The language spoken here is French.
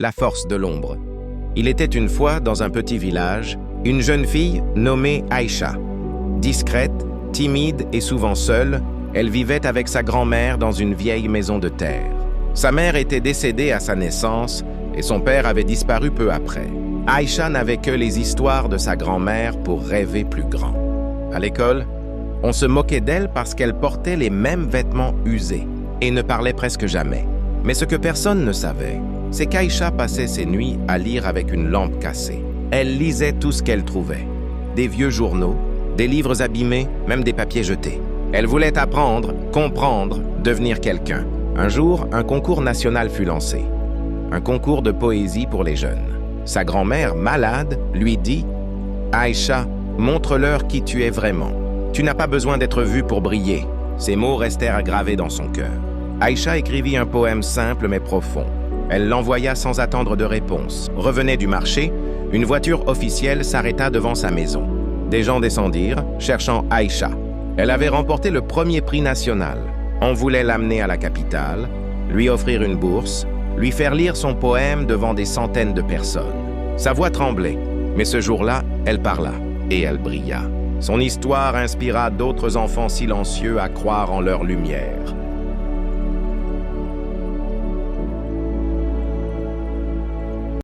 la force de l'ombre. Il était une fois, dans un petit village, une jeune fille nommée Aïcha. Discrète, timide et souvent seule, elle vivait avec sa grand-mère dans une vieille maison de terre. Sa mère était décédée à sa naissance et son père avait disparu peu après. Aïcha n'avait que les histoires de sa grand-mère pour rêver plus grand. À l'école, on se moquait d'elle parce qu'elle portait les mêmes vêtements usés et ne parlait presque jamais. Mais ce que personne ne savait, c'est qu'Aïcha passait ses nuits à lire avec une lampe cassée. Elle lisait tout ce qu'elle trouvait. Des vieux journaux, des livres abîmés, même des papiers jetés. Elle voulait apprendre, comprendre, devenir quelqu'un. Un jour, un concours national fut lancé. Un concours de poésie pour les jeunes. Sa grand-mère, malade, lui dit « Aïcha, montre-leur qui tu es vraiment. Tu n'as pas besoin d'être vue pour briller. » Ces mots restèrent gravés dans son cœur. Aïcha écrivit un poème simple mais profond. Elle l'envoya sans attendre de réponse. Revenait du marché, une voiture officielle s'arrêta devant sa maison. Des gens descendirent, cherchant Aïcha. Elle avait remporté le premier prix national. On voulait l'amener à la capitale, lui offrir une bourse, lui faire lire son poème devant des centaines de personnes. Sa voix tremblait, mais ce jour-là, elle parla et elle brilla. Son histoire inspira d'autres enfants silencieux à croire en leur lumière.